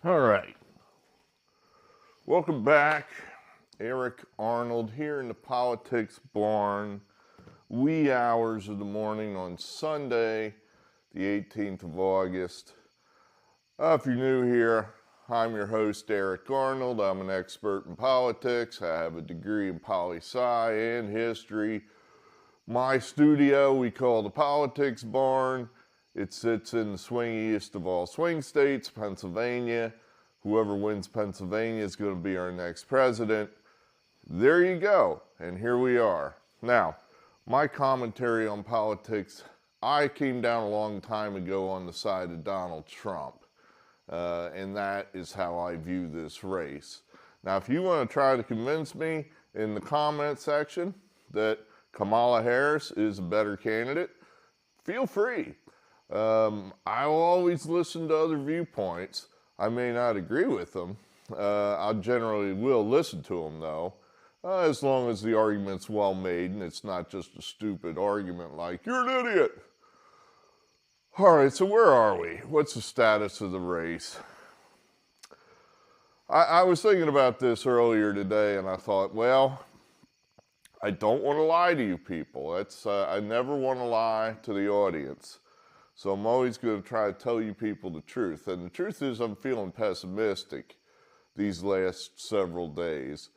All right. Welcome back. Eric Arnold here in the Politics Barn. Wee hours of the morning on Sunday, the 18th of August. If you're new here, I'm your host, Eric Arnold. I'm an expert in politics. I have a degree in poli-sci and history. My studio we call the Politics Barn. It sits in the swingiest of all swing states, Pennsylvania. Whoever wins Pennsylvania is going to be our next president. There you go, and here we are. Now, my commentary on politics, I came down a long time ago on the side of Donald Trump, and that is how I view this race. Now, if you want to try to convince me in the comment section that Kamala Harris is a better candidate, feel free. I will always listen to other viewpoints. I may not agree with them. I generally will listen to them, though, as long as the argument's well made and it's not just a stupid argument like, you're an idiot. All right, so where are we? What's the status of the race? I was thinking about this earlier today, and I thought, well, I don't want to lie to you people. I never want to lie to the audience. So I'm always going to try to tell you people the truth. And the truth is I'm feeling pessimistic these last several days.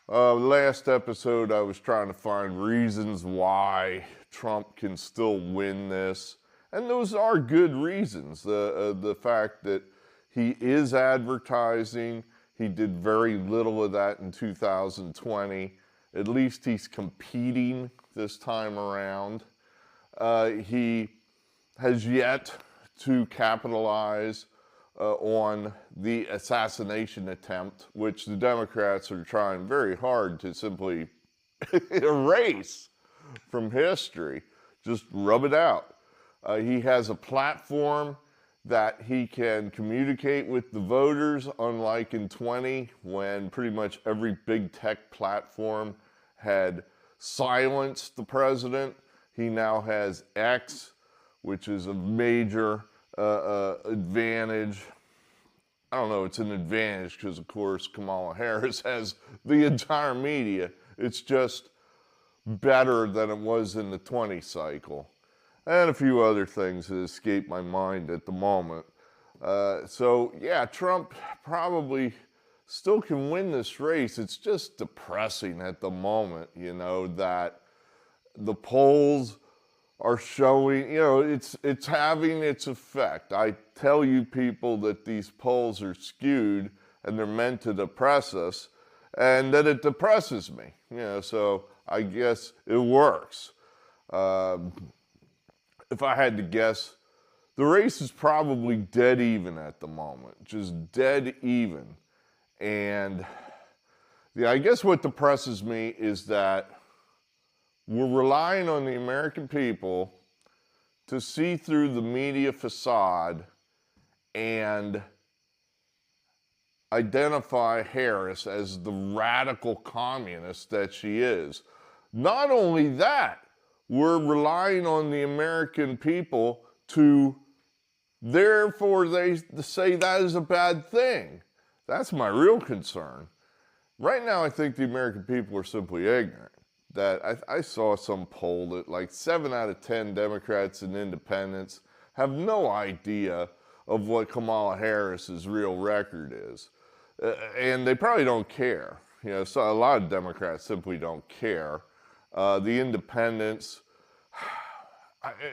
Last episode I was trying to find reasons why Trump can still win this. And those are good reasons. The fact that he is advertising, he did very little of that in 2020. At least he's competing this time around. He has yet to capitalize on the assassination attempt, which the Democrats are trying very hard to simply erase from history. Just rub it out. He has a platform that he can communicate with the voters, unlike in 20, when pretty much every big tech platform had silenced the president. He now has X, which is a major advantage. I don't know, it's an advantage because, of course, Kamala Harris has the entire media. It's just better than it was in the 20 cycle. And a few other things that escape my mind at the moment. So, yeah, Trump probably still can win this race. It's just depressing at the moment, that the polls are showing, it's having its effect. I tell you people that these polls are skewed and they're meant to depress us, and that it depresses me, so I guess it works. If I had to guess, the race is probably dead even at the moment, just dead even. And I guess what depresses me is that we're relying on the American people to see through the media facade and identify Harris as the radical communist that she is. Not only that, we're relying on the American people to, therefore, they say that is a bad thing. That's my real concern. Right now, I think the American people are simply ignorant. That I saw some poll that like 7 out of 10 Democrats and independents have no idea of what Kamala Harris's real record is. And they probably don't care. So a lot of Democrats simply don't care. The independents,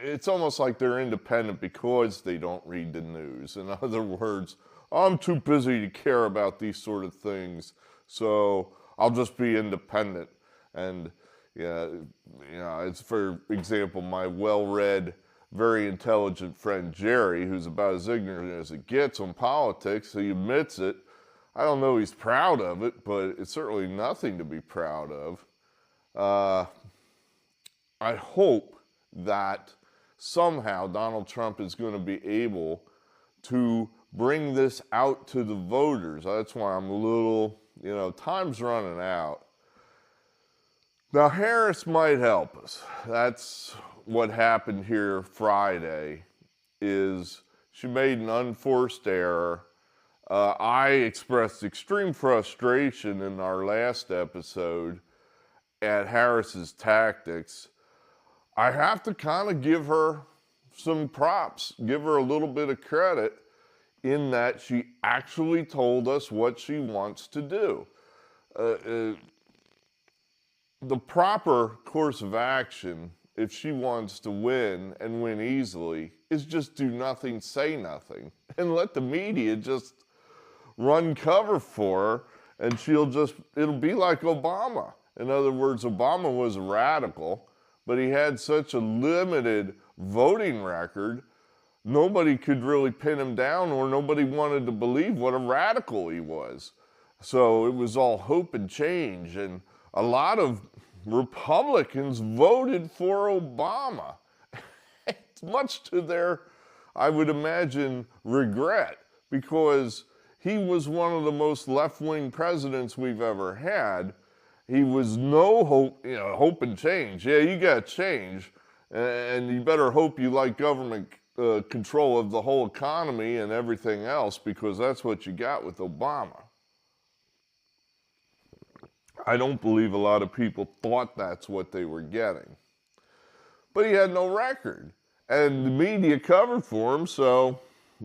it's almost like they're independent because they don't read the news. In other words, I'm too busy to care about these sort of things, so I'll just be independent. And it's, for example, my well-read, very intelligent friend Jerry, who's about as ignorant as it gets on politics. He admits it. I don't know he's proud of it, but it's certainly nothing to be proud of. I hope that somehow Donald Trump is going to be able to bring this out to the voters. That's why I'm a little, time's running out. Now, Harris might help us. That's what happened here Friday, is she made an unforced error I expressed extreme frustration in our last episode at Harris's tactics. I have to kind of give her some props, give her a little bit of credit in that she actually told us what she wants to do. The proper course of action, if she wants to win and win easily, is just do nothing, say nothing, and let the media just run cover for her, and it'll be like Obama. In other words, Obama was a radical, but he had such a limited voting record, nobody could really pin him down, or nobody wanted to believe what a radical he was. So it was all hope and change, and a lot of Republicans voted for Obama, much to their, I would imagine, regret, because he was one of the most left-wing presidents we've ever had. He was no hope, hope and change. Yeah, you got change, and you better hope you like government control of the whole economy and everything else, because that's what you got with Obama. I don't believe a lot of people thought that's what they were getting. But he had no record, and the media covered for him, so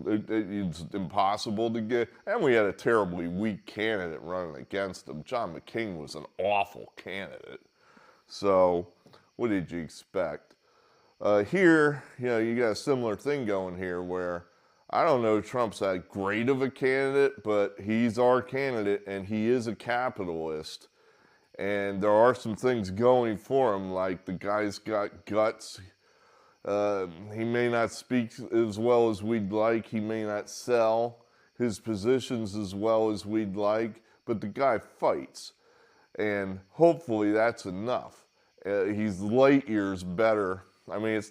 it's impossible to get. And we had a terribly weak candidate running against him. John McCain was an awful candidate. So what did you expect? Here, you got a similar thing going here where I don't know Trump's that great of a candidate, but he's our candidate, and he is a capitalist. And there are some things going for him, like the guy's got guts. He may not speak as well as we'd like. He may not sell his positions as well as we'd like, but the guy fights. And hopefully that's enough. He's light years better. I mean,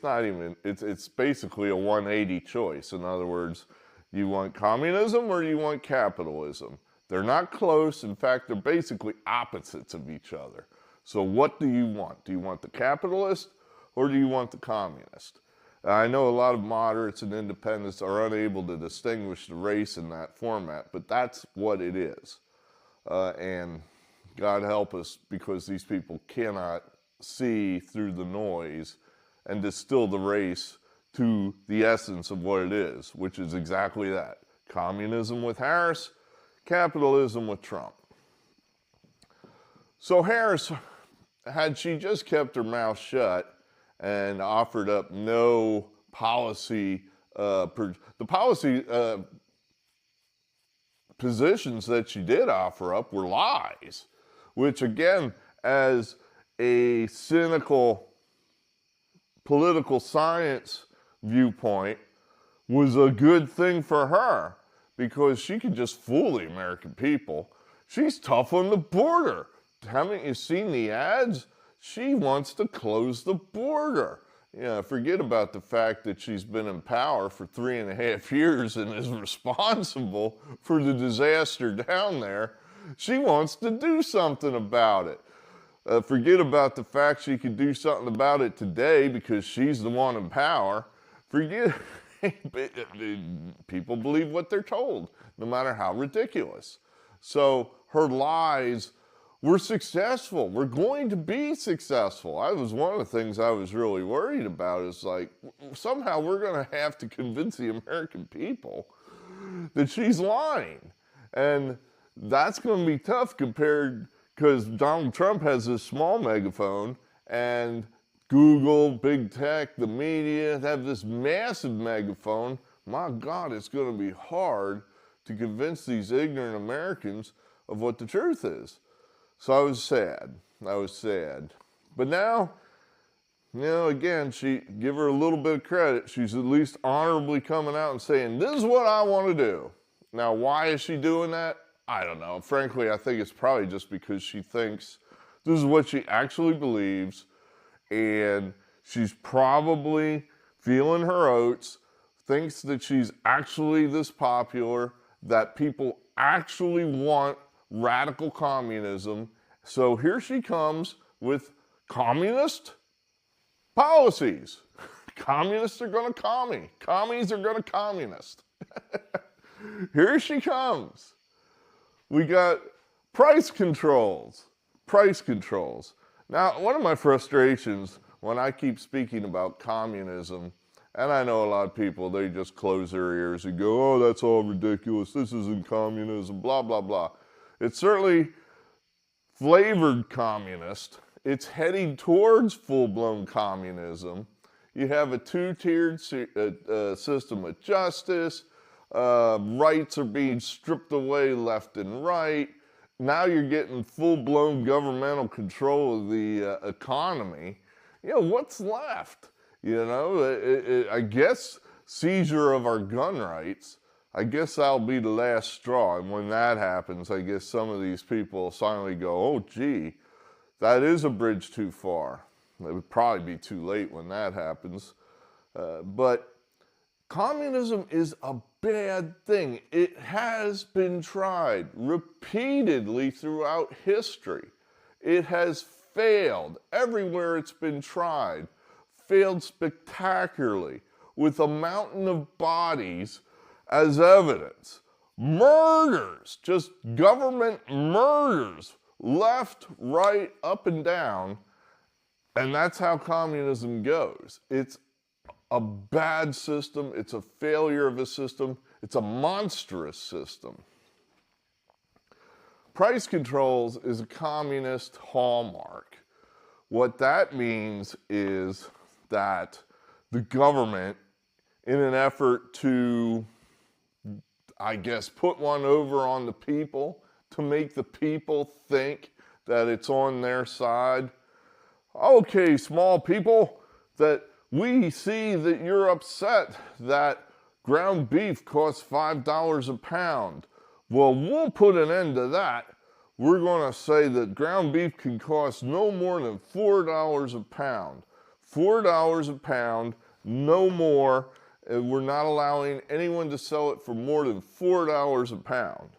it's basically a 180 choice. In other words, you want communism or you want capitalism? They're not close. In fact, they're basically opposites of each other. So what do you want? Do you want the capitalist or do you want the communist? I know a lot of moderates and independents are unable to distinguish the race in that format, but that's what it is. And God help us, because these people cannot see through the noise and distill the race to the essence of what it is, which is exactly that. Communism with Harris, capitalism with Trump. So Harris, had she just kept her mouth shut and offered up no policy, the policy positions that she did offer up were lies, which again, as a cynical political science viewpoint, was a good thing for her, because she could just fool the American people. She's tough on the border. Haven't you seen the ads? She wants to close the border. Forget about the fact that she's been in power for 3.5 years and is responsible for the disaster down there. She wants to do something about it. Forget about the fact she could do something about it today because she's the one in power. People believe what they're told, no matter how ridiculous. So her lies were successful. We're going to be successful. That was one of the things I was really worried about, is like, somehow we're going to have to convince the American people that she's lying. And that's going to be tough because Donald Trump has this small megaphone, and Google, big tech, the media have this massive megaphone. My God, it's going to be hard to convince these ignorant Americans of what the truth is. So I was sad. But now, again, give her a little bit of credit. She's at least honorably coming out and saying, this is what I want to do. Now, why is she doing that? I don't know. Frankly, I think it's probably just because she thinks this is what she actually believes, and she's probably feeling her oats, thinks that she's actually this popular, that people actually want radical communism. So here she comes with communist policies. Communists are going to commie. Commies are going to communist. Here she comes. We got price controls. Price controls. Now, one of my frustrations when I keep speaking about communism, and I know a lot of people, they just close their ears and go, oh, that's all ridiculous. This isn't communism, blah, blah, blah. It's certainly flavored communist. It's heading towards full-blown communism. You have a two-tiered system of justice. Rights are being stripped away left and right. Now you're getting full-blown governmental control of the economy. You know, what's left? You know, I guess seizure of our gun rights. I guess that'll be the last straw. And when that happens, I guess some of these people will finally go, oh, gee, that is a bridge too far. It would probably be too late when that happens. But communism is a bad thing. It has been tried repeatedly throughout history. It has failed everywhere it's been tried. Failed spectacularly with a mountain of bodies as evidence. Murders, just government murders, left, right, up and down. And that's how communism goes. It's a bad system. It's a failure of a system. It's a monstrous system. Price controls is a communist hallmark. What that means is that the government, in an effort to, I guess, put one over on the people, to make the people think that it's on their side. Okay, small people, that we see that you're upset that ground beef costs $5 a pound. Well, we'll put an end to that. We're going to say that ground beef can cost no more than $4 a pound. $4 a pound, no more. And we're not allowing anyone to sell it for more than $4 a pound.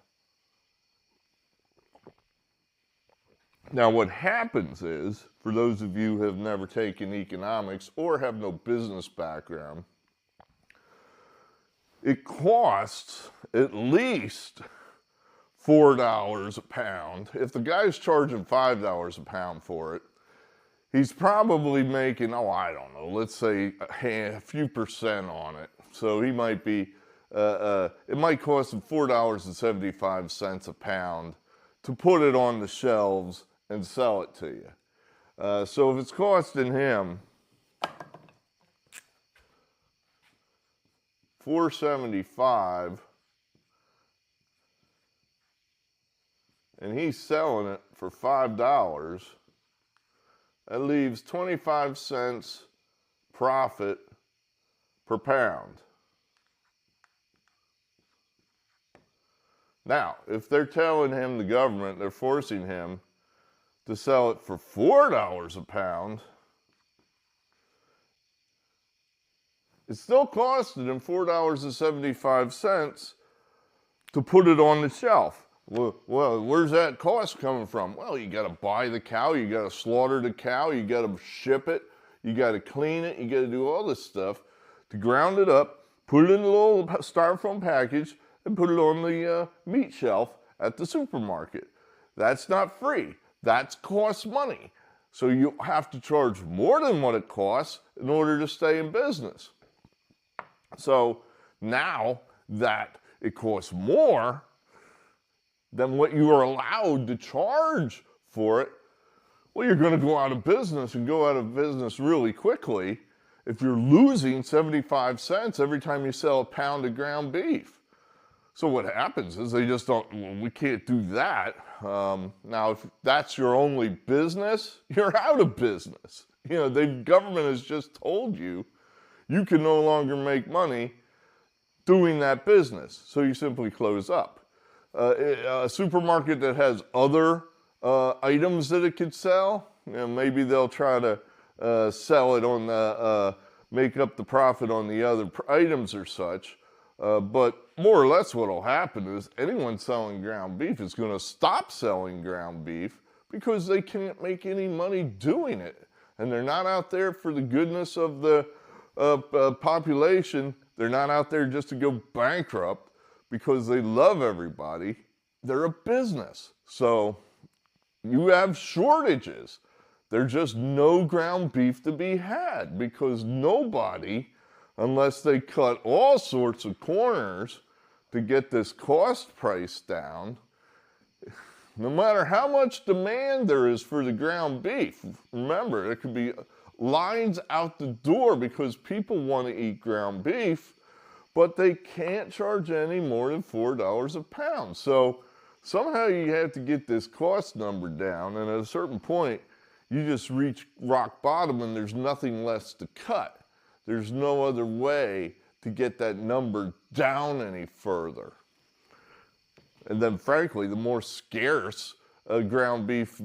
Now, what happens is, for those of you who have never taken economics or have no business background, it costs at least $4 a pound. If the guy's charging $5 a pound for it, he's probably making, oh, I don't know, let's say a few percent on it. So he might be, it might cost him $4.75 a pound to put it on the shelves and sell it to you. So if it's costing him $4.75 and he's selling it for $5, that leaves 25 cents profit per pound. Now, if they're telling him, the government, they're forcing him to sell it for $4 a pound, it's still costing him $4.75 to put it on the shelf. Well, where's that cost coming from? Well, you got to buy the cow, you got to slaughter the cow, you got to ship it, you got to clean it, you got to do all this stuff to ground it up, put it in a little styrofoam package, and put it on the meat shelf at the supermarket. That's not free. That costs money. So you have to charge more than what it costs in order to stay in business. So now that it costs more than what you are allowed to charge for it, well, you're going to go out of business and go out of business really quickly if you're losing 75 cents every time you sell a pound of ground beef. So what happens is they just don't, well, we can't do that. Now, if that's your only business, you're out of business. You know, the government has just told you, you can no longer make money doing that business. So you simply close up. A supermarket that has other items that it could sell, you know, maybe they'll try to sell it on the, make up the profit on the other items or such. But more or less what will happen is anyone selling ground beef is going to stop selling ground beef because they can't make any money doing it. And they're not out there for the goodness of the population. They're not out there just to go bankrupt, because they love everybody. They're a business. So you have shortages. There's just no ground beef to be had because nobody, unless they cut all sorts of corners to get this cost price down, no matter how much demand there is for the ground beef, remember, there could be lines out the door because people want to eat ground beef, but they can't charge any more than $4 a pound. So somehow you have to get this cost number down, and at a certain point, you just reach rock bottom and there's nothing less to cut. There's no other way to get that number down any further. And then frankly, the more scarce ground beef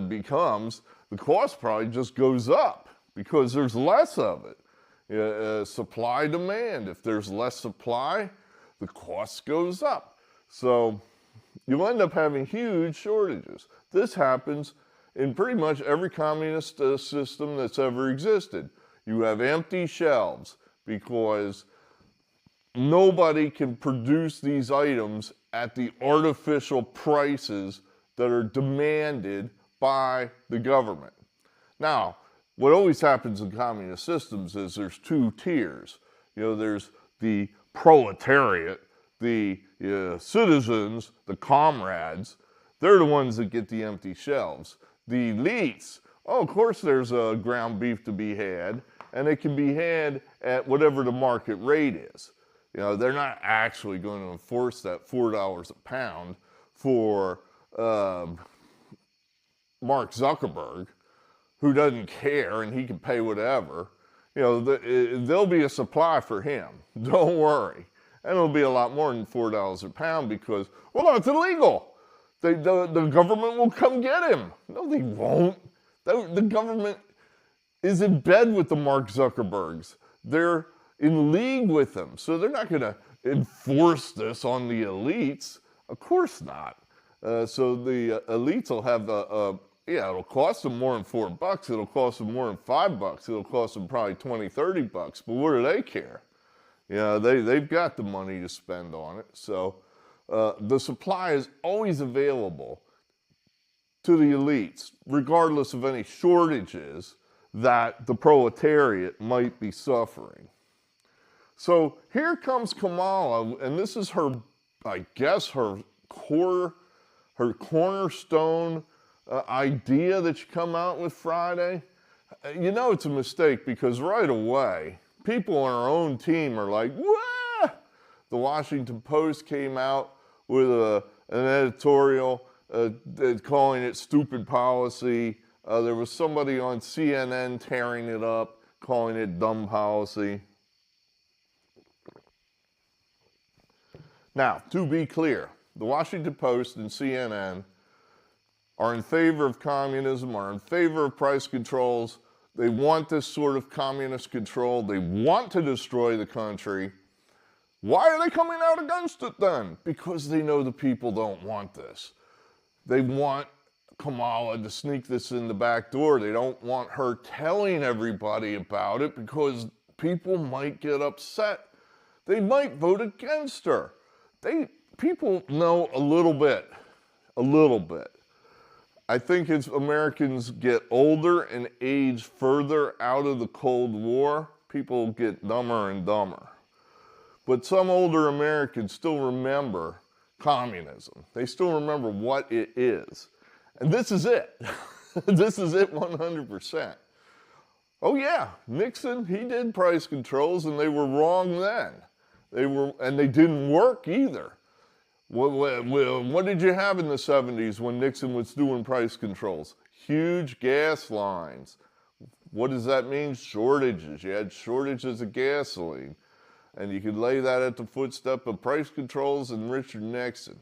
becomes, the cost probably just goes up because there's less of it. Supply demand, if there's less supply, the cost goes up. So you'll end up having huge shortages. This happens in pretty much every communist system that's ever existed. You have empty shelves because nobody can produce these items at the artificial prices that are demanded by the government. Now, what always happens in communist systems is there's two tiers. There's the proletariat, the citizens, the comrades. They're the ones that get the empty shelves. The elites, of course there's a ground beef to be had, and it can be had at whatever the market rate is. They're not actually going to enforce that $4 a pound for Mark Zuckerberg, who doesn't care and he can pay whatever. There'll be a supply for him. Don't worry. And it'll be a lot more than $4 a pound because, well, it's illegal. The government will come get him. No, they won't. The government is in bed with the Mark Zuckerbergs. They're in league with them. So they're not going to enforce this on the elites. Of course not. So the elites will have it'll cost them more than $4. It'll cost them more than $5. It'll cost them probably $20, $30. But what do they care? They've got the money to spend on it. So the supply is always available to the elites, regardless of any shortages that the proletariat might be suffering. So here comes Kamala, and this is her, I guess, her cornerstone idea that she come out with Friday. It's a mistake because right away, people on our own team are like, wah! The Washington Post came out with an editorial calling it stupid policy. There was somebody on CNN tearing it up, calling it dumb policy. Now, to be clear, the Washington Post and CNN are in favor of communism, are in favor of price controls. They want this sort of communist control. They want to destroy the country. Why are they coming out against it then? Because they know the people don't want this. They want Kamala to sneak this in the back door. They don't want her telling everybody about it because people might get upset. They might vote against her. People know a little bit. I think as Americans get older and age further out of the Cold War, people get dumber and dumber. But some older Americans still remember communism. They still remember what it is. And this is it. This is it 100%. Oh yeah, Nixon, he did price controls and they were wrong then. And they didn't work either. What did you have in the 70s when Nixon was doing price controls? Huge gas lines. What does that mean? Shortages. You had shortages of gasoline. And you could lay that at the footstep of price controls and Richard Nixon.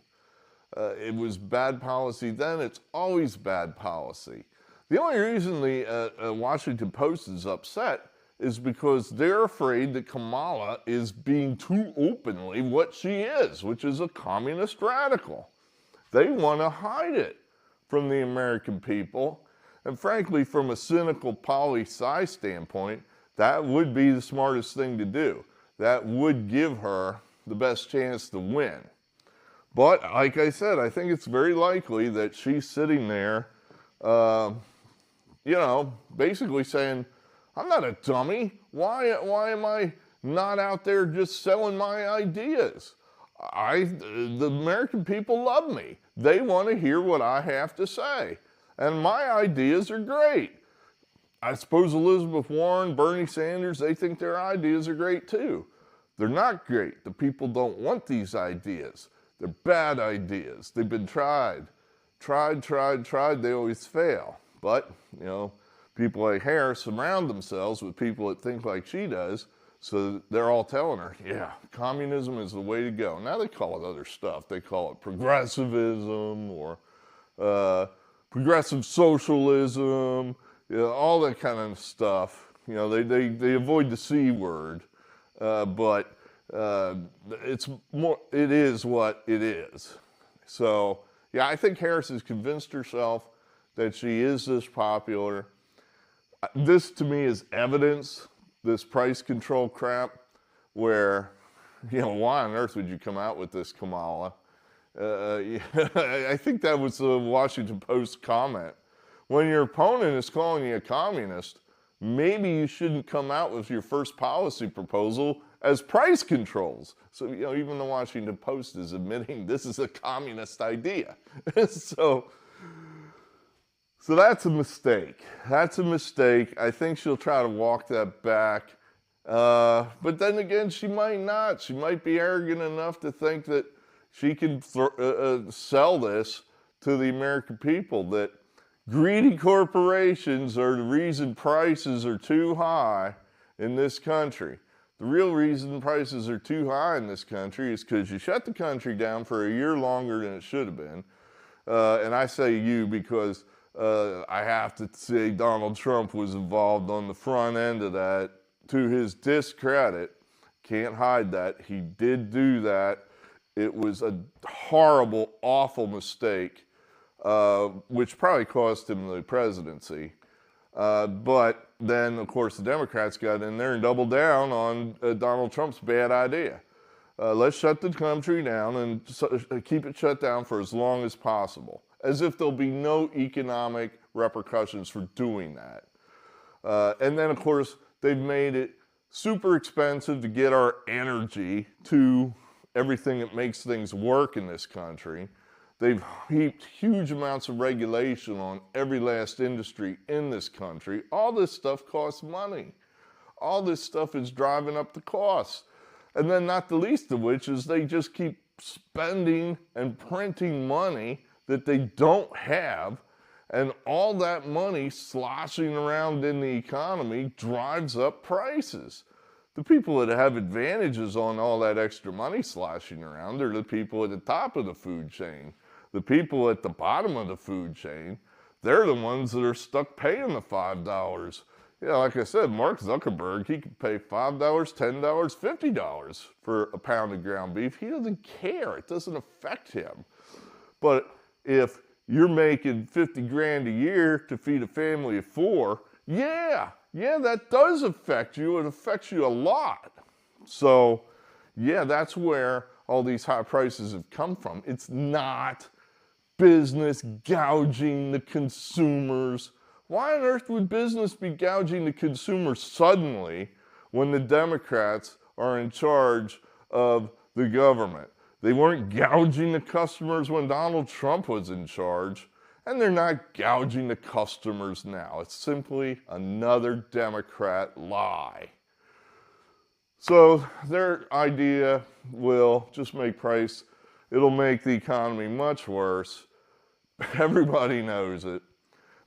It was bad policy then. It's always bad policy. The only reason the Washington Post is upset is because they're afraid that Kamala is being too openly what she is, which is a communist radical. They want to hide it from the American people. And frankly, from a cynical poli-sci standpoint, that would be the smartest thing to do. That would give her the best chance to win. But like I said, I think it's very likely that she's sitting there, basically saying, I'm not a dummy. Why am I not out there just selling my ideas? The American people love me. They want to hear what I have to say. And my ideas are great. I suppose Elizabeth Warren, Bernie Sanders, they think their ideas are great too. They're not great. The people don't want these ideas. They're bad ideas. They've been tried. They always fail. But, people like Harris surround themselves with people that think like she does, so they're all telling her, yeah, communism is the way to go. Now they call it other stuff. They call it progressivism or progressive socialism, all that kind of stuff. They avoid the C word, but it is what it is. So, yeah, I think Harris has convinced herself that she is this popular. This, to me, is evidence, this price control crap, where, why on earth would you come out with this, Kamala? I think that was the Washington Post comment. When your opponent is calling you a communist, maybe you shouldn't come out with your first policy proposal as price controls. So, even the Washington Post is admitting this is a communist idea. So that's a mistake. That's a mistake. I think she'll try to walk that back. But then again, she might not. She might be arrogant enough to think that she can sell this to the American people, that greedy corporations are the reason prices are too high in this country. The real reason prices are too high in this country is because you shut the country down for a year longer than it should have been. And I say you because I have to say Donald Trump was involved on the front end of that. To his discredit, can't hide that, he did do that. It was a horrible, awful mistake, which probably cost him the presidency. But then, of course, the Democrats got in there and doubled down on Donald Trump's bad idea. Let's shut the country down and keep it shut down for as long as possible, as if there'll be no economic repercussions for doing that. And then, of course, they've made it super expensive to get our energy to everything that makes things work in this country. They've heaped huge amounts of regulation on every last industry in this country. All this stuff costs money. All this stuff is driving up the costs. And then not the least of which is they just keep spending and printing money that they don't have. And all that money sloshing around in the economy drives up prices. The people that have advantages on all that extra money sloshing around are the people at the top of the food chain. The people at the bottom of the food chain, they're the ones that are stuck paying the $5. Like I said, Mark Zuckerberg, he could pay $5, $10, $50 for a pound of ground beef. He doesn't care. It doesn't affect him. But if you're making 50 grand a year to feed a family of 4, yeah, that does affect you. It affects you a lot. So, yeah, that's where all these high prices have come from. It's not business gouging the consumers. Why on earth would business be gouging the consumers suddenly when the Democrats are in charge of the government? They weren't gouging the customers when Donald Trump was in charge, and they're not gouging the customers now. It's simply another Democrat lie. So their idea will just make price, it'll make the economy much worse. Everybody knows it.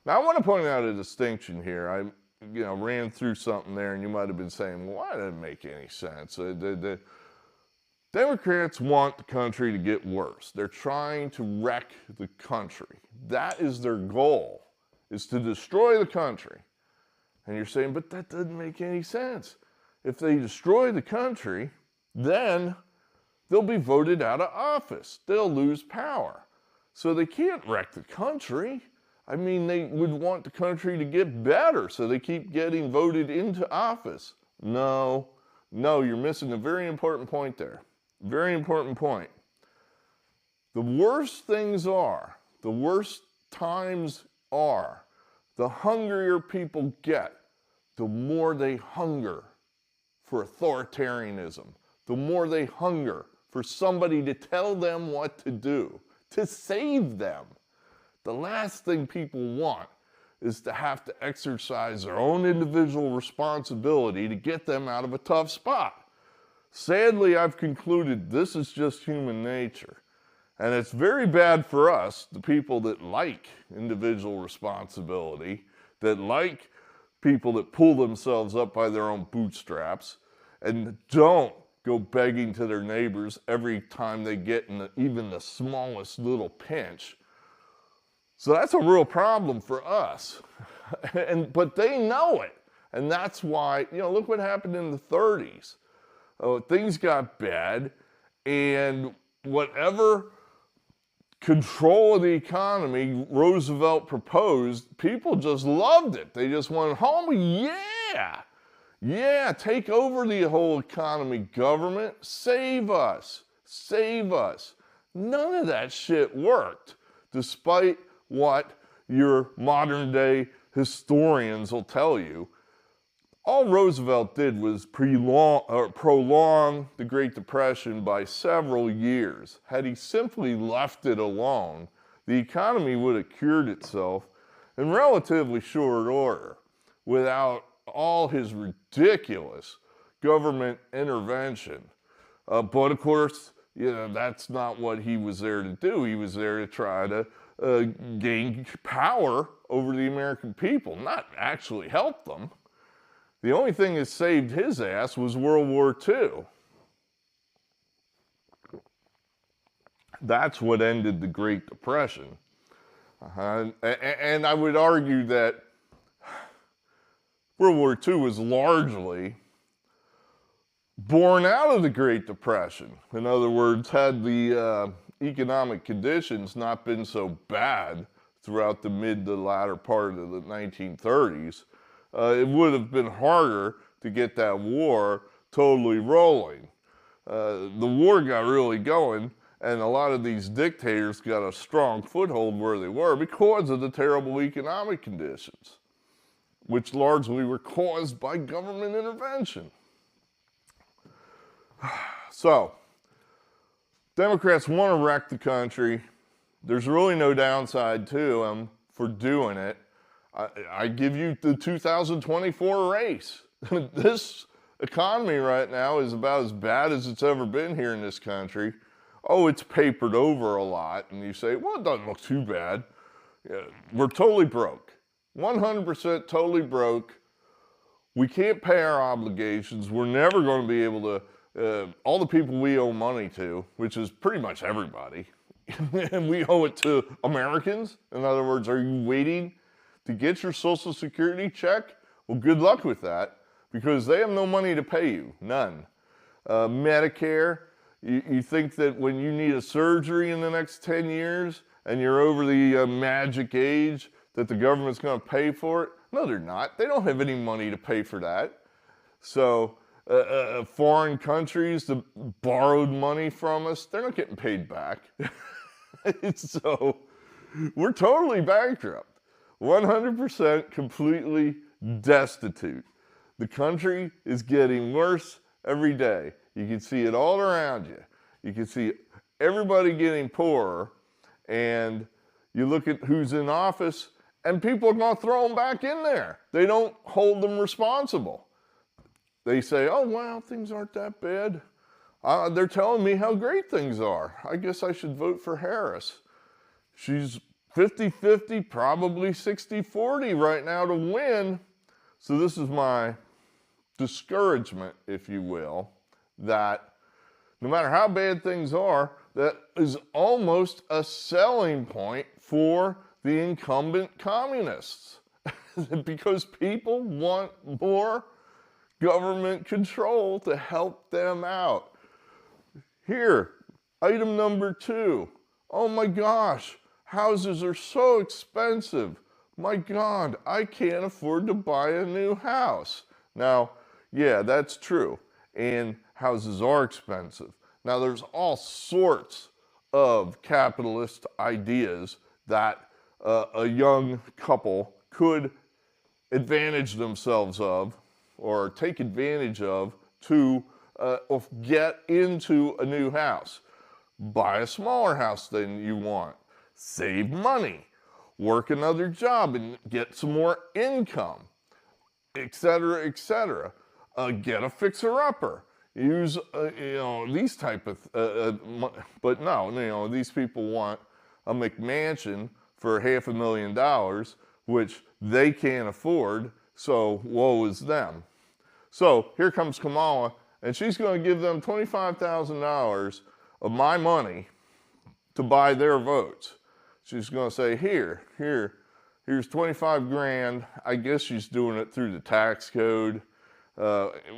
Now I want to point out a distinction here. I ran through something there and you might have been saying, well, why doesn't it make any sense? The Democrats want the country to get worse. They're trying to wreck the country. That is their goal, is to destroy the country. And you're saying, but that doesn't make any sense. If they destroy the country, then they'll be voted out of office. They'll lose power. So they can't wreck the country. I mean, they would want the country to get better, so they keep getting voted into office. No, you're missing a very important point there. very important point. The worse things are, the worse times are, the hungrier people get, the more they hunger for authoritarianism, the more they hunger for somebody to tell them what to do, to save them. The last thing people want is to have to exercise their own individual responsibility to get them out of a tough spot. Sadly, I've concluded this is just human nature. And it's very bad for us, the people that like individual responsibility, that like people that pull themselves up by their own bootstraps, and don't go begging to their neighbors every time they get in even the smallest little pinch. So that's a real problem for us. But they know it. And that's why, look what happened in the 30s. Things got bad, and whatever control of the economy Roosevelt proposed, people just loved it. They just went, home, yeah, take over the whole economy, government, save us. None of that shit worked, despite what your modern day historians will tell you. All Roosevelt did was prolong the Great Depression by several years. Had he simply left it alone, the economy would have cured itself in relatively short order without all his ridiculous government intervention. But of course, that's not what he was there to do. He was there to try to gain power over the American people, not actually help them. The only thing that saved his ass was World War II. That's what ended the Great Depression. And I would argue that World War II was largely born out of the Great Depression. In other words, had the economic conditions not been so bad throughout the mid to latter part of the 1930s, it would have been harder to get that war totally rolling. The war got really going, and a lot of these dictators got a strong foothold where they were because of the terrible economic conditions, which largely were caused by government intervention. So, Democrats want to wreck the country. There's really no downside to them for doing it. I give you the 2024 race. This economy right now is about as bad as it's ever been here in this country. Oh, it's papered over a lot, and you say, well, it doesn't look too bad. Yeah, we're totally broke. 100% totally broke. We can't pay our obligations. We're never going to be able to, all the people we owe money to, which is pretty much everybody, and we owe it to Americans. In other words, are you waiting to get your Social Security check? Well, good luck with that, because they have no money to pay you, none. Medicare, you think that when you need a surgery in the next 10 years and you're over the magic age that the government's going to pay for it? No, they're not. They don't have any money to pay for that. So foreign countries that borrowed money from us, they're not getting paid back. So we're totally bankrupt. 100% completely destitute. The country is getting worse every day. You can see it all around you. You can see everybody getting poorer, and you look at who's in office, and people are going to throw them back in there. They don't hold them responsible. They say, oh, well, things aren't that bad. They're telling me how great things are. I guess I should vote for Harris. She's 50-50, probably 60-40 right now to win. So this is my discouragement, if you will, that no matter how bad things are, that is almost a selling point for the incumbent communists. Because people want more government control to help them out. Here, item number 2. Oh my gosh, houses are so expensive. My God, I can't afford to buy a new house. Now, yeah, that's true. And houses are expensive. Now, there's all sorts of capitalist ideas that a young couple could advantage themselves of or take advantage of to get into a new house. Buy a smaller house than you want. Save money. Work another job and get some more income, etc., etc. Get a fixer-upper. Use, these type of, but no, these people want a McMansion for $500,000, which they can't afford, so woe is them. So here comes Kamala, and she's going to give them $25,000 of my money to buy their votes. She's going to say, here's 25 grand. I guess she's doing it through the tax code.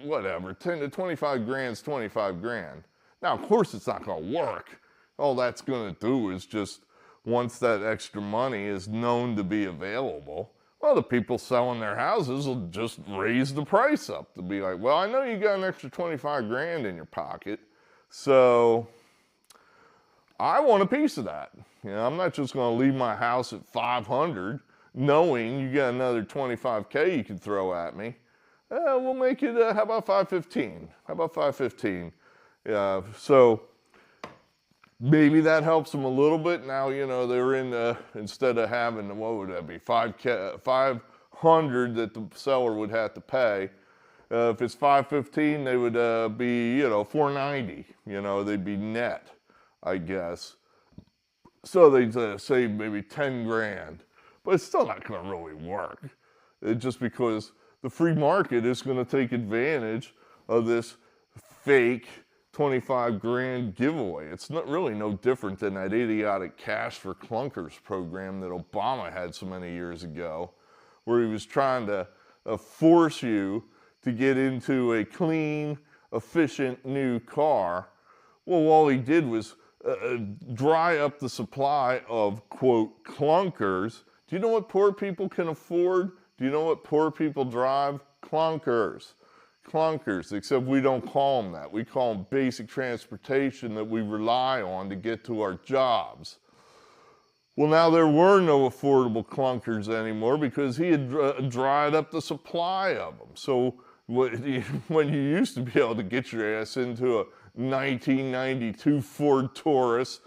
Whatever, 10 to 25 grand is 25 grand. Now, of course, it's not going to work. All that's going to do is just, once that extra money is known to be available, well, the people selling their houses will just raise the price up to be like, well, I know you got an extra 25 grand in your pocket, so I want a piece of that. I'm not just going to leave my house at 500 knowing you got another 25K you can throw at me. We'll make it, how about 515? How about 515? So maybe that helps them a little bit. Now, they're in, instead of having, what would that be, 500 that the seller would have to pay. If it's 515, they would be, 490. They'd be net, I guess. So they'd save maybe 10 grand. But it's still not going to really work. Just because the free market is going to take advantage of this fake 25 grand giveaway. It's not really no different than that idiotic Cash for Clunkers program that Obama had so many years ago, where he was trying to force you to get into a clean, efficient new car. Well, all he did was dry up the supply of, quote, clunkers. Do you know what poor people can afford? Do you know what poor people drive? Clunkers. Clunkers, except we don't call them that. We call them basic transportation that we rely on to get to our jobs. Well, now there were no affordable clunkers anymore because he had dried up the supply of them. So when you used to be able to get your ass into a 1992 Ford Taurus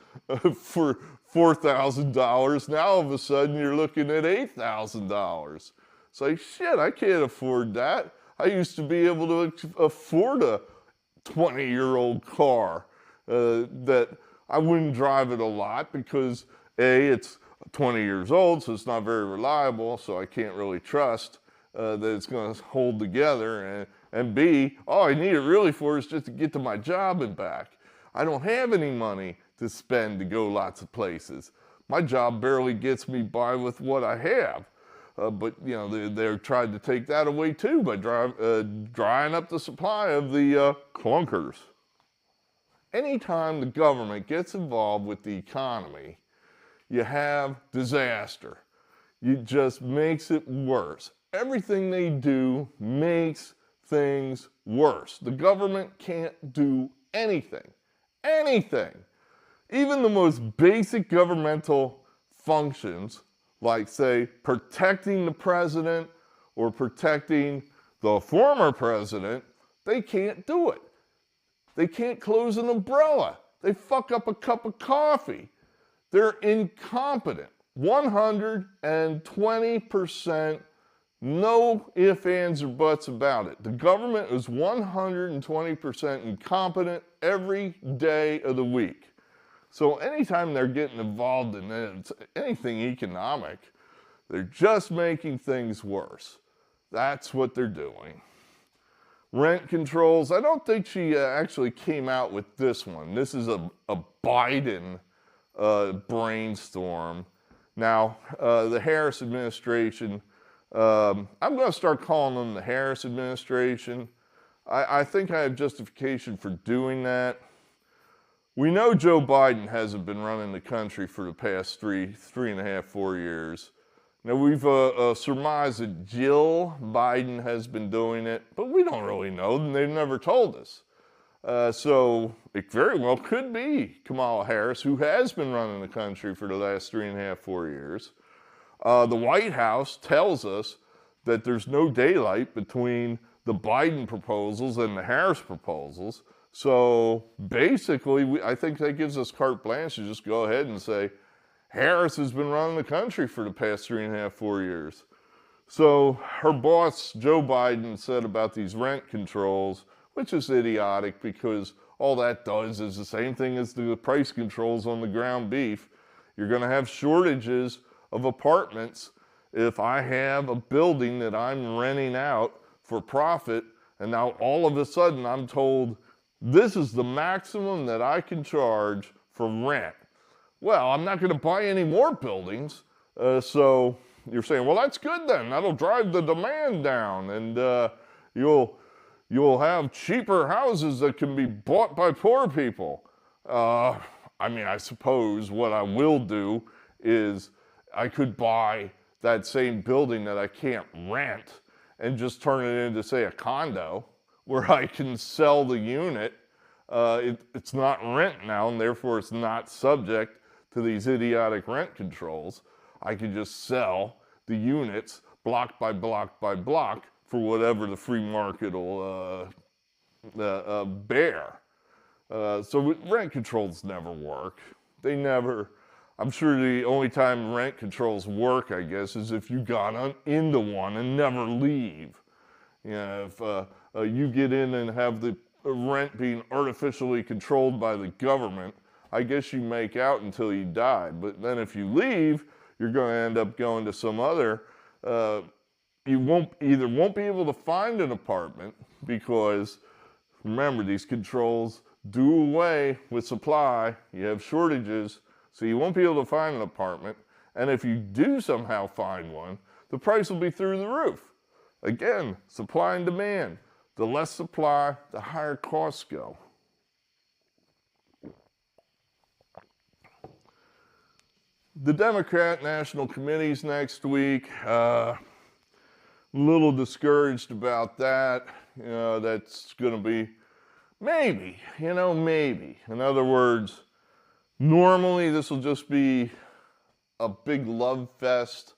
for $4,000, now all of a sudden you're looking at $8,000. It's like, shit, I can't afford that. I used to be able to afford a 20-year-old car that I wouldn't drive it a lot because A, it's 20 years old, so it's not very reliable, so I can't really trust that it's going to hold together. And B, all I need it really for is just to get to my job and back. I don't have any money to spend to go lots of places. My job barely gets me by with what I have. But they're trying to take that away too by drying up the supply of the clunkers. Anytime the government gets involved with the economy, you have disaster. It just makes it worse. Everything they do makes things worse. The government can't do anything. Anything. Even the most basic governmental functions, like, say, protecting the president or protecting the former president, they can't do it. They can't close an umbrella. They fuck up a cup of coffee. They're incompetent. 120%, no ifs, ands, or buts about it. The government is 120% incompetent every day of the week. So anytime they're getting involved in anything economic, they're just making things worse. That's what they're doing. Rent controls, I don't think she actually came out with this one. This is a Biden brainstorm. Now, the Harris administration, I'm going to start calling them the Harris administration. I think I have justification for doing that. We know Joe Biden hasn't been running the country for the past three and a half, 4 years. Now, we've surmised that Jill Biden has been doing it, but we don't really know, and they've never told us. So it very well could be Kamala Harris, who has been running the country for the last 3.5, 4 years. The White House tells us that there's no daylight between the Biden proposals and the Harris proposals. So basically, I think that gives us carte blanche to just go ahead and say, Harris has been running the country for the past 3.5, 4 years. So her boss, Joe Biden, said about these rent controls, which is idiotic because all that does is the same thing as the price controls on the ground beef. You're going to have shortages of apartments if I have a building that I'm renting out for profit, and now all of a sudden I'm told this is the maximum that I can charge for rent. Well, I'm not going to buy any more buildings, so you're saying, well, that's good then. That'll drive the demand down, and you'll have cheaper houses that can be bought by poor people. I mean, I suppose what I will do is I could buy that same building that I can't rent and just turn it into, say, a condo where I can sell the unit. It's not rent now, and therefore it's not subject to these idiotic rent controls. I can just sell the units block by block by block for whatever the free market will bear. So rent controls never work. They never. I'm sure the only time rent controls work, I guess, is if you got into one and never leave. You know, if you get in and have the rent being artificially controlled by the government, I guess you make out until you die. But then if you leave, you're going to end up going to some other, you won't be able to find an apartment because, remember, these controls do away with supply. You have shortages, so you won't be able to find an apartment. And if you do somehow find one, the price will be through the roof. Again, supply and demand. The less supply, the higher costs go. The Democrat National Committees next week, a little discouraged about that. You know, that's going to be maybe. In other words, normally this will just be a big love fest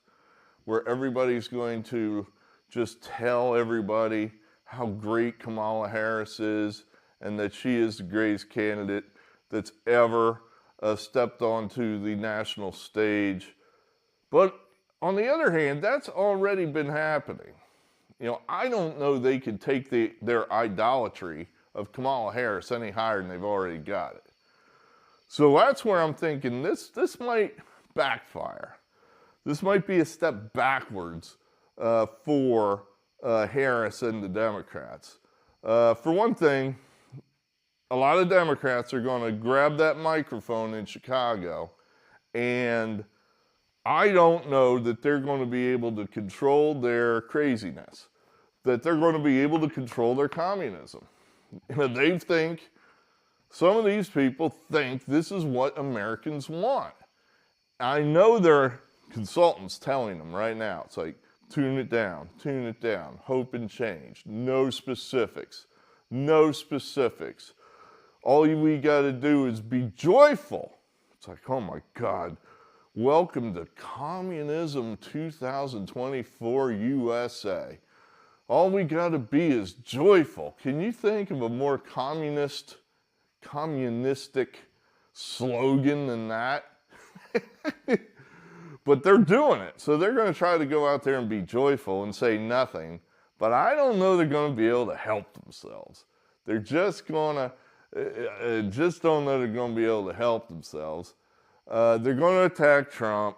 where everybody's going to just tell everybody how great Kamala Harris is and that she is the greatest candidate that's ever stepped onto the national stage. But on the other hand, that's already been happening. You know, I don't know they could take their idolatry of Kamala Harris any higher than they've already got it. So that's where I'm thinking this might backfire. This might be a step backwards for Harris and the Democrats. For one thing, a lot of Democrats are going to grab that microphone in Chicago, and I don't know that they're going to be able to control their craziness, that they're going to be able to control their communism. Some of these people think this is what Americans want. I know there are consultants telling them right now, it's like, tune it down, hope and change, no specifics. All we got to do is be joyful. It's like, oh my God, welcome to Communism 2024 USA. All we got to be is joyful. Can you think of a more communistic slogan than that? But they're doing it. So they're going to try to go out there and be joyful and say nothing. But I don't know they're going to be able to help themselves. They're just going to, just don't know they're going to be able to help themselves. They're going to attack Trump.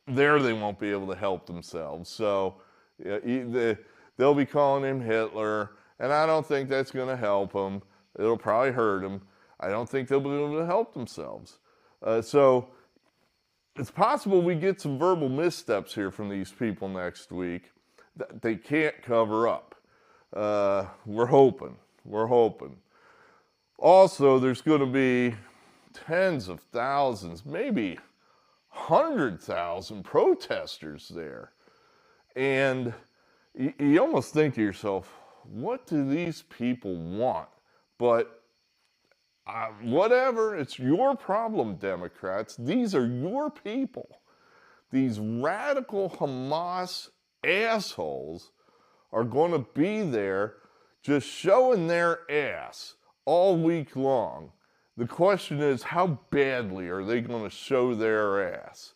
There they won't be able to help themselves. So they'll be calling him Hitler. And I don't think that's going to help them. It'll probably hurt them. I don't think they'll be able to help themselves. So it's possible we get some verbal missteps here from these people next week that they can't cover up. We're hoping. Also, there's going to be tens of thousands, maybe 100,000 protesters there. And you almost think to yourself, what do these people want? But whatever, it's your problem, Democrats. These are your people. These radical Hamas assholes are going to be there just showing their ass all week long. The question is, how badly are they going to show their ass?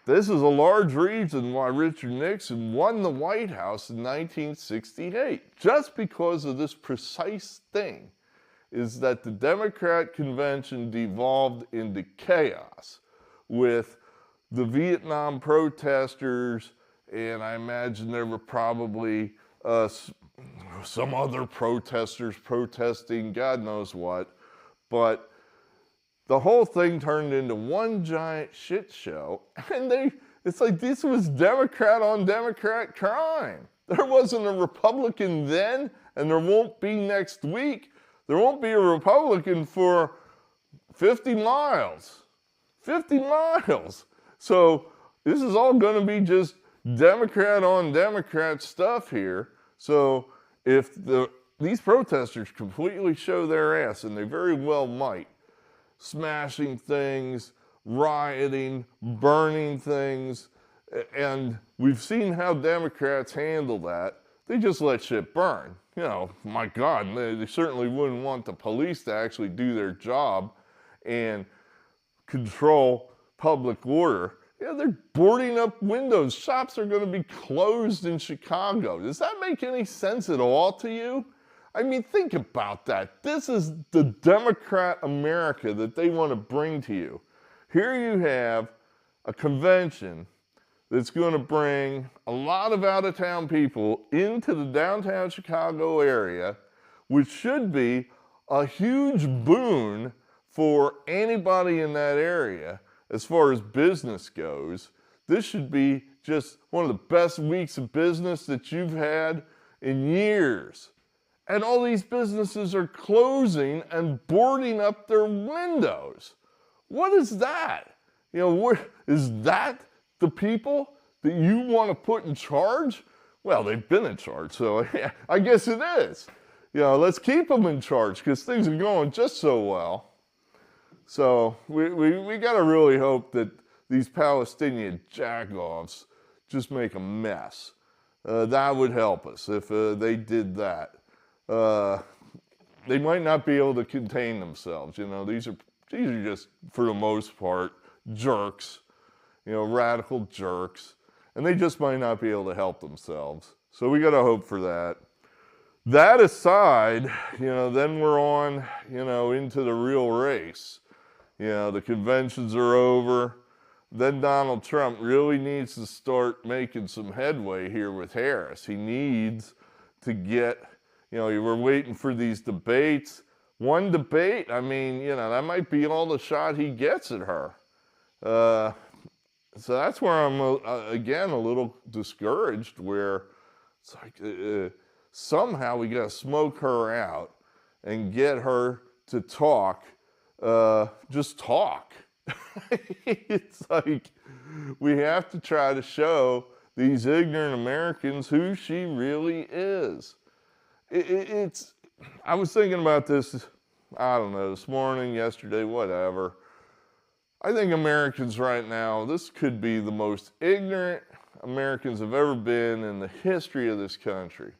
This is a large reason why Richard Nixon won the White House in 1968, just because of this precise thing, is that the Democrat convention devolved into chaos with the Vietnam protesters, and I imagine there were probably some other protesters protesting God knows what, but the whole thing turned into one giant shit show, and it's like this was Democrat on Democrat crime. There wasn't a Republican then, and there won't be next week. There won't be a Republican for 50 miles. 50 miles. So this is all going to be just Democrat on Democrat stuff here. So if these protesters completely show their ass, and they very well might, smashing things, rioting, burning things, and we've seen how Democrats handle that. They just let shit burn. You know, my God, they certainly wouldn't want the police to actually do their job and control public order. Yeah, they're boarding up windows. Shops are going to be closed in Chicago. Does that make any sense at all to you? I mean, think about that. This is the Democrat America that they want to bring to you. Here you have a convention that's going to bring a lot of out-of-town people into the downtown Chicago area, which should be a huge boon for anybody in that area as far as business goes. This should be just one of the best weeks of business that you've had in years. And all these businesses are closing and boarding up their windows. What is that? You know, is that the people that you want to put in charge? Well, they've been in charge, so yeah, I guess it is. You know, let's keep them in charge because things are going just so well. So we got to really hope that these Palestinian jagoffs just make a mess. That would help us if they did that. They might not be able to contain themselves. You know, these are just, for the most part, jerks, you know, radical jerks, and they just might not be able to help themselves. So we got to hope for that. That aside, you know, then we're on, you know, into the real race. You know, the conventions are over. Then Donald Trump really needs to start making some headway here with Harris. He needs to get, you know, you were waiting for these debates. One debate, I mean, you know, that might be all the shot he gets at her. So that's where I'm, again, a little discouraged, where it's like somehow we got to smoke her out and get her to talk, just talk. It's like we have to try to show these ignorant Americans who she really is. I was thinking about this, I don't know, this morning, yesterday, whatever. I think Americans right now, this could be the most ignorant Americans have ever been in the history of this country.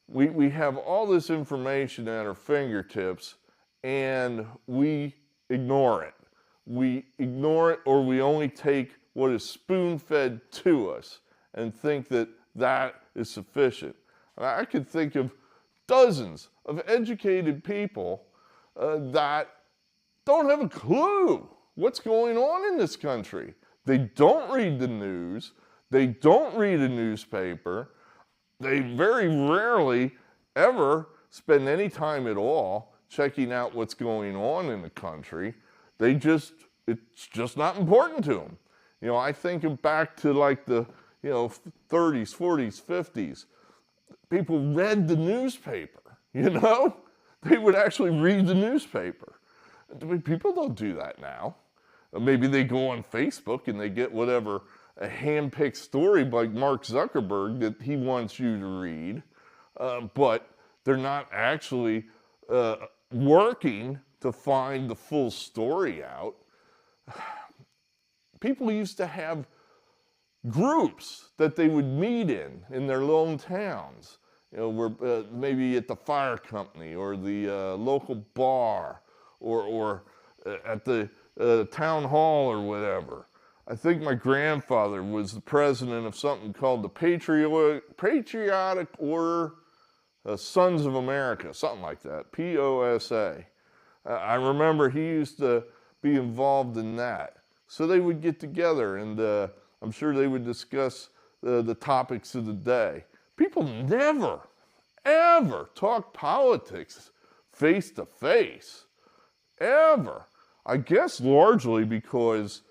We have all this information at our fingertips, and we ignore it. We ignore it, or we only take what is spoon-fed to us and think that that is sufficient. I could think of dozens of educated people that don't have a clue what's going on in this country. They don't read the news. They don't read a newspaper. They very rarely ever spend any time at all checking out what's going on in the country. It's just not important to them. You know, I think back to like the, 30s, 40s, 50s. People read the newspaper, you know? They would actually read the newspaper. People don't do that now. Maybe they go on Facebook and they get whatever, a hand-picked story by Mark Zuckerberg that he wants you to read. but they're not actually working to find the full story out. People used to have groups that they would meet in their lone towns. You know, where maybe at the fire company or the local bar or at the town hall or whatever. I think my grandfather was the president of something called the Patriotic Order Sons of America, something like that, POSA. I remember he used to be involved in that. So they would get together and I'm sure they would discuss the topics of the day. People never, ever talk politics face to face, ever. I guess largely because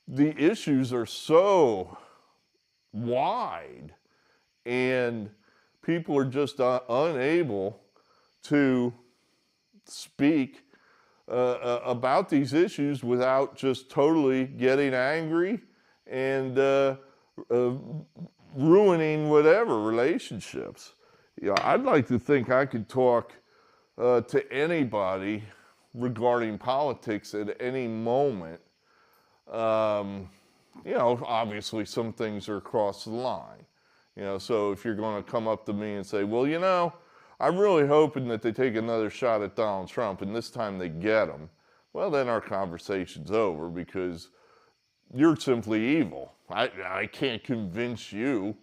the issues are so wide and people are just unable to speak about these issues without just totally getting angry and ruining whatever relationships. You know, I'd like to think I could talk to anybody regarding politics at any moment. You know, obviously some things are across the line. You know, so if you're going to come up to me and say, well, you know, I'm really hoping that they take another shot at Donald Trump and this time they get him, well, then our conversation's over because you're simply evil. I can't convince you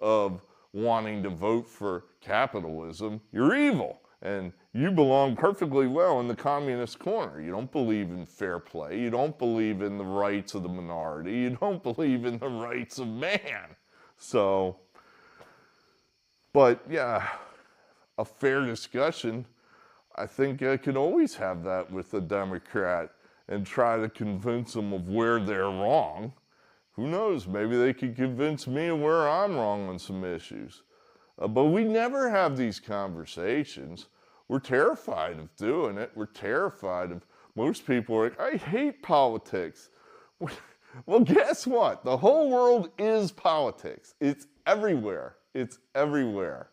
of wanting to vote for capitalism. You're evil. And you belong perfectly well in the communist corner. You don't believe in fair play. You don't believe in the rights of the minority. You don't believe in the rights of man. So, but yeah, a fair discussion, I think I could always have that with a Democrat and try to convince them of where they're wrong. Who knows, maybe they could convince me of where I'm wrong on some issues. But we never have these conversations. We're terrified of doing it. We're terrified of, most people are like, I hate politics. Well, guess what? The whole world is politics. It's everywhere. It's everywhere.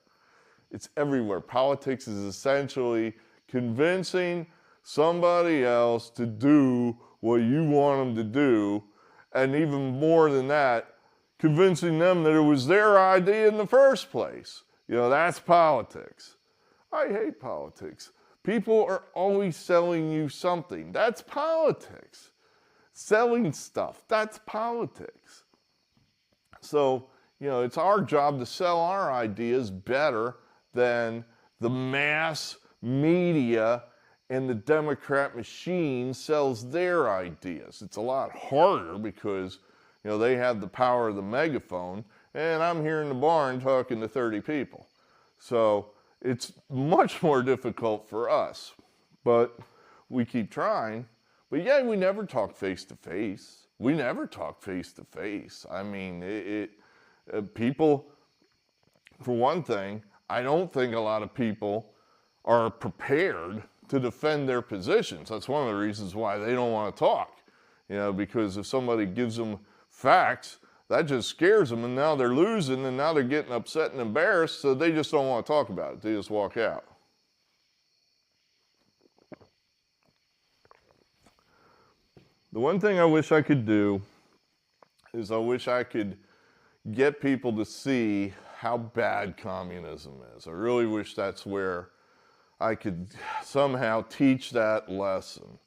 It's everywhere. Politics is essentially convincing somebody else to do what you want them to do, and even more than that, convincing them that it was their idea in the first place. You know, that's politics. I hate politics. People are always selling you something. That's politics. Selling stuff, that's politics. So, you know, it's our job to sell our ideas better than the mass media and the Democrat machine sells their ideas. It's a lot harder because, you know, they have the power of the megaphone, and I'm here in the barn talking to 30 people. So it's much more difficult for us, but we keep trying. But yeah, we never talk face to face. We never talk face to face. I mean, people, for one thing, I don't think a lot of people are prepared to defend their positions. That's one of the reasons why they don't want to talk. You know, because if somebody gives them facts, that just scares them, and now they're losing, and now they're getting upset and embarrassed, so they just don't want to talk about it. They just walk out. The one thing I wish I could do is I wish I could get people to see how bad communism is. I really wish that's where I could somehow teach that lesson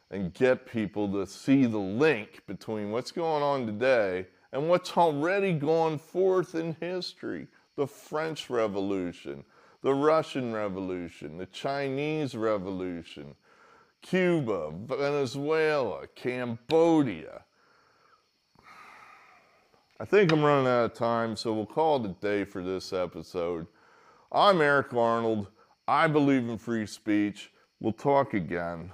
and get people to see the link between what's going on today and what's already gone forth in history. The French Revolution, the Russian Revolution, the Chinese Revolution, Cuba, Venezuela, Cambodia. I think I'm running out of time, so we'll call it a day for this episode. I'm Eric Arnold. I believe in free speech. We'll talk again.